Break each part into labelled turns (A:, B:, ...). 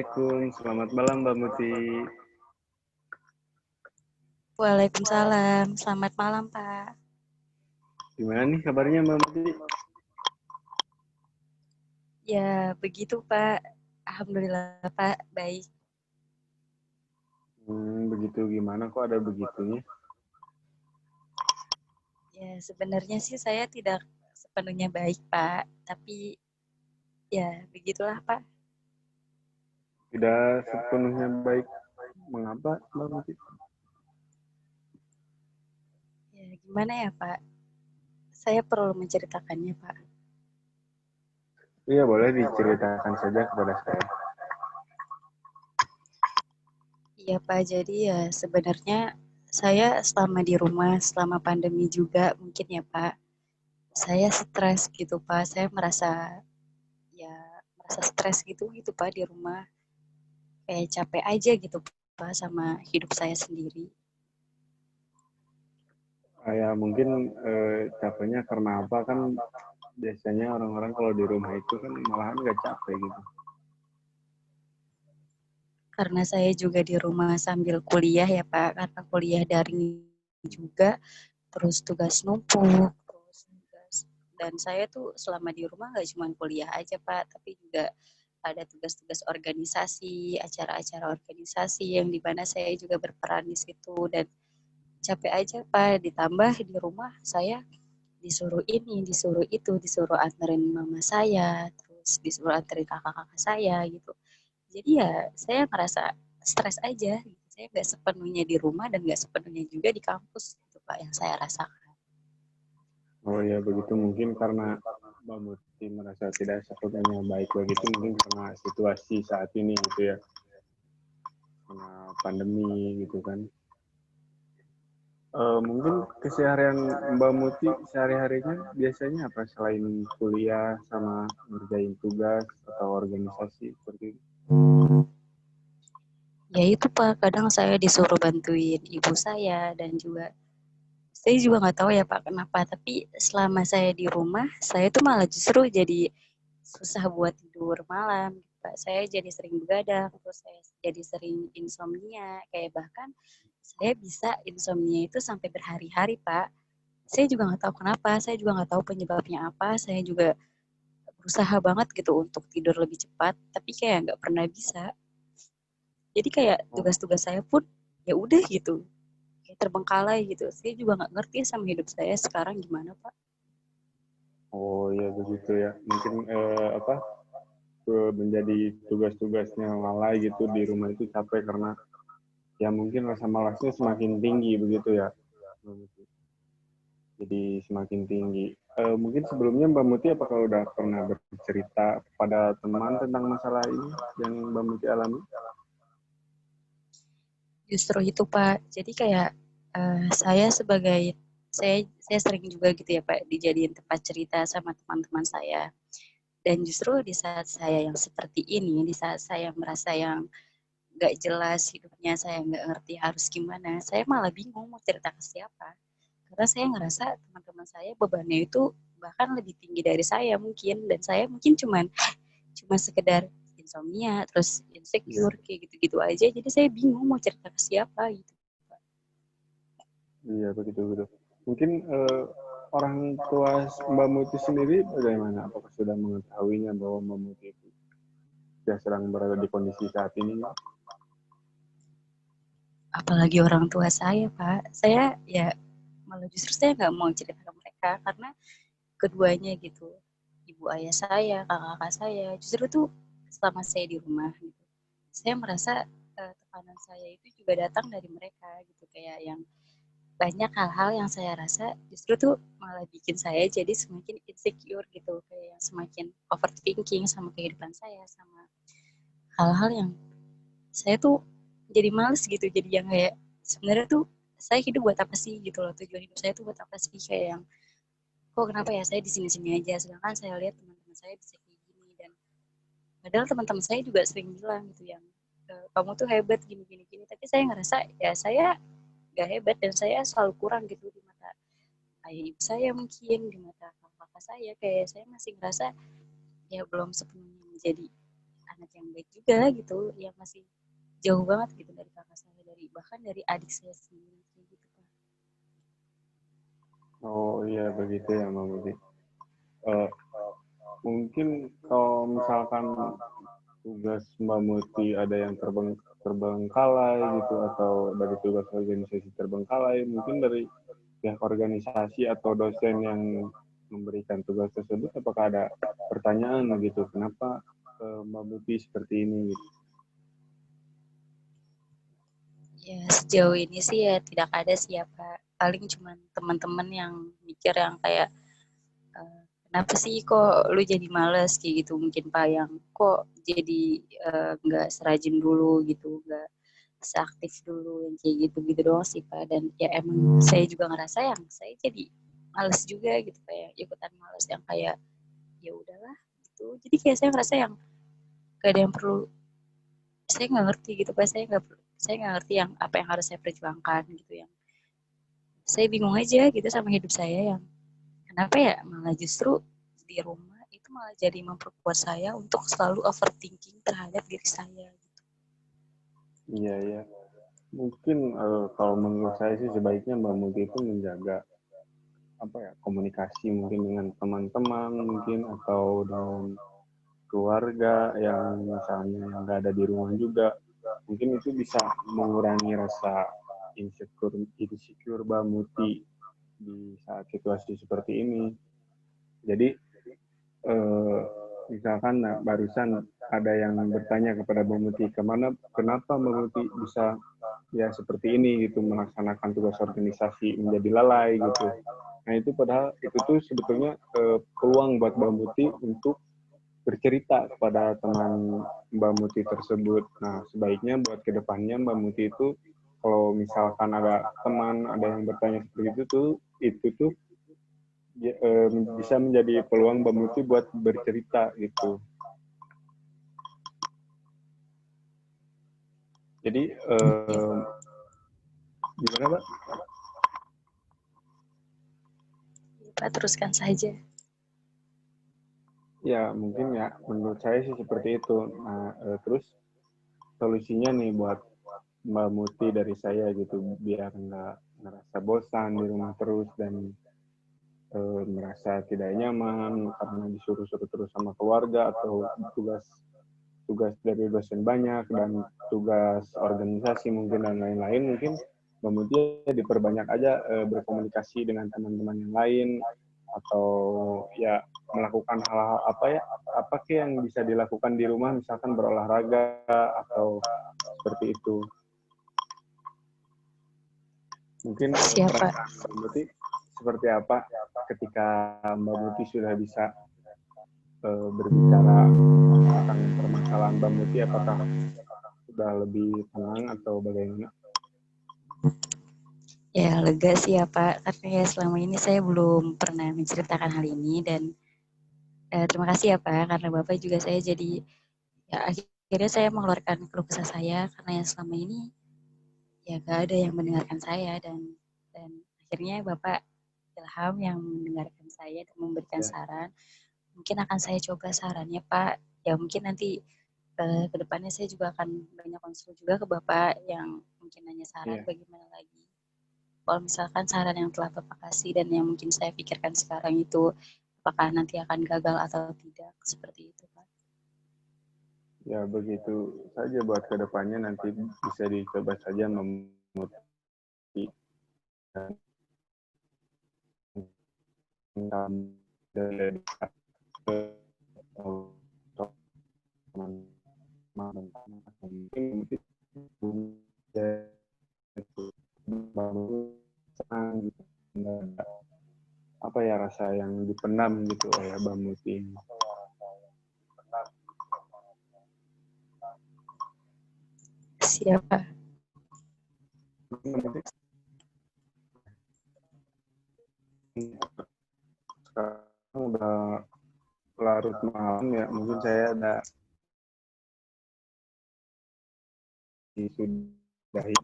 A: Assalamualaikum, selamat malam Mbak Muti.
B: Waalaikumsalam, selamat malam Pak.
A: Gimana nih kabarnya Mbak Muti?
B: Ya begitu Pak, Alhamdulillah Pak, baik.
A: Begitu gimana kok ada begitunya?
B: Ya sebenarnya sih saya tidak sepenuhnya baik Pak, tapi ya begitulah Pak.
A: Tidak sepenuhnya baik. Mengapa Mbak Muti?
B: Ya gimana ya Pak, saya perlu menceritakannya Pak.
A: Iya boleh diceritakan saja kepada saya.
B: Iya Pak, jadi ya sebenarnya saya selama di rumah, selama pandemi juga mungkin ya Pak, saya stres gitu Pak, saya merasa stres gitu Pak di rumah. Kayak capek aja gitu Pak sama hidup saya sendiri.
A: Ya mungkin capeknya karena apa kan biasanya orang-orang kalau di rumah itu kan malahan nggak capek gitu.
B: Karena saya juga di rumah sambil kuliah ya Pak, karena kuliah daring juga, terus tugas numpuk, dan saya tuh selama di rumah nggak cuma kuliah aja Pak, tapi juga ada tugas-tugas organisasi, acara-acara organisasi yang dimana saya juga berperan di situ dan capek aja Pak. Ditambah di rumah saya disuruh ini, disuruh itu, disuruh anterin mama saya, terus disuruh anterin kakak-kakak saya gitu. Jadi ya saya ngerasa stres aja. Gitu. Saya nggak sepenuhnya di rumah dan nggak sepenuhnya juga di kampus gitu Pak yang saya rasakan.
A: Oh ya begitu mungkin karena Mbak Muti merasa tidak sepenuhnya baik begitu mungkin karena situasi saat ini gitu ya. Karena pandemi gitu kan. Mungkin keseharian Mbak Muti sehari-harinya biasanya apa selain kuliah sama ngerjain tugas atau organisasi seperti itu?
B: Ya itu Pak, kadang saya disuruh bantuin ibu saya dan juga saya juga nggak tahu ya Pak kenapa, tapi selama saya di rumah, saya tuh malah justru jadi susah buat tidur malam. Pak. Saya jadi sering begadang, terus saya jadi sering insomnia, kayak bahkan saya bisa insomnia itu sampai berhari-hari Pak. Saya juga nggak tahu kenapa, saya juga nggak tahu penyebabnya apa, saya juga berusaha banget gitu untuk tidur lebih cepat, tapi kayak nggak pernah bisa. Jadi kayak tugas-tugas saya pun ya udah gitu, kayak terbengkalai gitu. Saya juga nggak ngerti sama hidup saya sekarang gimana Pak.
A: Oh ya begitu ya. Mungkin menjadi tugas-tugasnya lalai gitu di rumah itu capek karena ya mungkin rasa malasnya semakin tinggi begitu ya. Jadi semakin tinggi. Mungkin sebelumnya Mbak Muti apakah udah pernah bercerita pada teman tentang masalah ini yang Mbak Muti alami?
B: Justru itu Pak. Jadi kayak saya sering juga gitu ya Pak dijadiin tempat cerita sama teman-teman saya. Dan justru di saat saya yang seperti ini, di saat saya merasa yang nggak jelas hidupnya, saya nggak ngerti harus gimana, saya malah bingung mau cerita ke siapa. Karena saya ngerasa teman-teman saya bebannya itu bahkan lebih tinggi dari saya mungkin, dan saya mungkin cuma sekedar insomnia, terus
A: Ya.
B: insecure kayak gitu-gitu aja. Jadi saya bingung mau cerita ke siapa gitu.
A: Iya begitu begitu. Mungkin orang tua Mbak Muti sendiri bagaimana? Apakah sudah mengetahuinya bahwa Mbak Muti itu sudah sedang berada di kondisi saat ini?
B: Apalagi orang tua saya Pak, saya ya malah justru saya nggak mau cerita ke mereka karena keduanya gitu, ibu ayah saya, kakak-kakak saya, justru tuh selama saya di rumah gitu, saya merasa tekanan saya itu juga datang dari mereka gitu, kayak yang banyak hal-hal yang saya rasa justru tuh malah bikin saya jadi semakin insecure gitu, kayak yang semakin overthinking sama kehidupan saya, sama hal-hal yang saya tuh jadi males gitu, jadi yang kayak sebenarnya tuh saya hidup buat apa sih gitu loh, tujuan hidup saya tuh buat apa sih, kayak yang kok kenapa ya saya di sini-sini aja, sedangkan saya lihat teman-teman saya bisa kayak gini, dan padahal teman-teman saya juga sering bilang gitu yang kamu tuh hebat gini gini gini, tapi saya ngerasa ya saya gak hebat dan saya selalu kurang gitu di mata ayah ibu saya, mungkin di mata kakak saya, kayak saya masih ngerasa ya belum sepenuhnya menjadi anak yang baik juga gitu, yang masih jauh banget gitu dari kakak saya, bahkan dari adik saya sendiri gitu Pak.
A: Oh iya begitu ya Mbak Muti. Mungkin kalau misalkan tugas Mbak Muti ada yang terbengkalai gitu atau dari tugas organisasi terbengkalai, mungkin dari pihak organisasi atau dosen yang memberikan tugas tersebut, apakah ada pertanyaan gitu, kenapa Mbak Muti seperti ini gitu?
B: Ya sejauh ini sih ya tidak ada sih ya Pak, paling cuman teman-teman yang mikir yang kayak kenapa sih kok lu jadi males kayak gitu, mungkin Pak, yang kok jadi nggak serajin dulu gitu, nggak seaktif dulu yang kayak gitu-gitu doang sih Pak. Dan ya emang saya juga ngerasa yang saya jadi males juga gitu, kayak ikutan males yang kayak ya udahlah gitu. Jadi kayak saya ngerasa yang gak ada yang perlu, saya nggak ngerti gitu Pak, saya nggak ngerti yang apa yang harus saya perjuangkan gitu, yang saya bingung aja gitu sama hidup saya, yang kenapa ya malah justru di rumah itu malah jadi memperkuat saya untuk selalu overthinking terhadap diri saya gitu.
A: Iya, iya. Mungkin kalau menurut saya sih sebaiknya Mbak Muti itu menjaga apa ya, komunikasi mungkin dengan teman-teman mungkin atau dengan keluarga yang misalnya yang nggak ada di rumah juga. Mungkin itu bisa mengurangi rasa insecure Mbak Muti di saat situasi seperti ini. Jadi eh, misalkan barusan ada yang bertanya kepada Mbak Muti, kenapa Mbak Muti bisa ya seperti ini gitu, melaksanakan tugas organisasi menjadi lalai gitu. Nah itu padahal itu tuh sebetulnya peluang buat Mbak Muti untuk bercerita kepada teman Mbak Muti tersebut. Nah sebaiknya buat kedepannya Mbak Muti itu kalau misalkan ada teman ada yang bertanya seperti itu tuh bisa menjadi peluang Mbak Muti buat bercerita gitu. Jadi gimana Pak?
B: Pak, teruskan saja.
A: Ya mungkin ya menurut saya sih seperti itu. Nah terus solusinya nih buat Mbak Muti dari saya gitu biar nggak ngerasa bosan di rumah terus dan merasa tidak nyaman karena disuruh-suruh terus sama keluarga atau tugas tugas dari dosen banyak dan tugas organisasi mungkin dan lain-lain. Mungkin Mbak Muti diperbanyak aja berkomunikasi dengan teman-teman yang lain atau ya melakukan hal-hal apa sih yang bisa dilakukan di rumah, misalkan berolahraga atau seperti itu. Mungkin
B: Siapa?
A: perasaan Mbak Muti seperti apa ketika Mbak Muti sudah bisa berbicara tentang permasalahan Mbak Muti, apakah sudah lebih tenang atau bagaimana?
B: Ya lega sih ya Pak, karena ya selama ini saya belum pernah menceritakan hal ini. Dan terima kasih ya Pak, karena Bapak juga saya jadi ya akhirnya saya mengeluarkan keluh kesah saya, karena yang selama ini ya gak ada yang mendengarkan saya. Dan akhirnya Bapak Ilham yang mendengarkan saya dan memberikan
A: Ya,
B: saran. Mungkin akan saya coba sarannya Pak, ya mungkin nanti ke depannya saya juga akan banyak konsul juga ke Bapak yang mungkin nanya saran
A: iya.
B: bagaimana lagi. Kalau misalkan saran yang telah Bapak kasih dan yang mungkin saya pikirkan sekarang itu, apakah nanti akan gagal atau tidak, seperti itu Pak.
A: Ya begitu saja buat kedepannya, nanti bisa dicoba saja memuti dari teman-teman mungkin baru senang gitu, apa ya rasa yang dipendam gitu ya Bang Muti.
B: Siapa?
A: Sekarang udah larut malam ya, mungkin saya ada disudahi.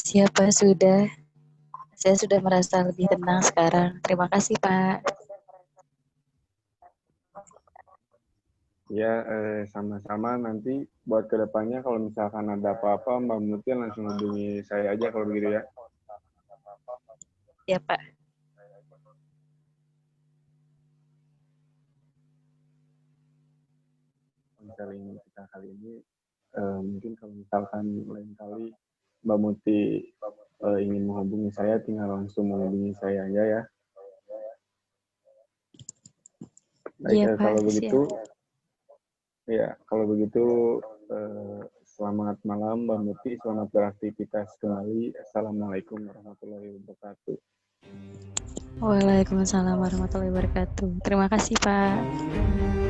B: Siapa sudah? Saya sudah merasa lebih tenang sekarang. Terima kasih Pak.
A: Ya, sama-sama nanti buat kedepannya kalau misalkan ada apa-apa Mbak Muti langsung hubungi saya aja kalau begitu ya.
B: Ya Pak.
A: Sharing kita kali ini mungkin kalau misalkan lain kali Mbak Muti ingin menghubungi saya tinggal langsung menghubungi saya aja ya. Baik,
B: Iya Pak,
A: kalau begitu
B: siap.
A: ya kalau begitu selamat malam Mbak Muti, selamat beraktivitas kembali. Assalamualaikum warahmatullahi wabarakatuh.
B: Waalaikumsalam warahmatullahi wabarakatuh. Terima kasih Pak.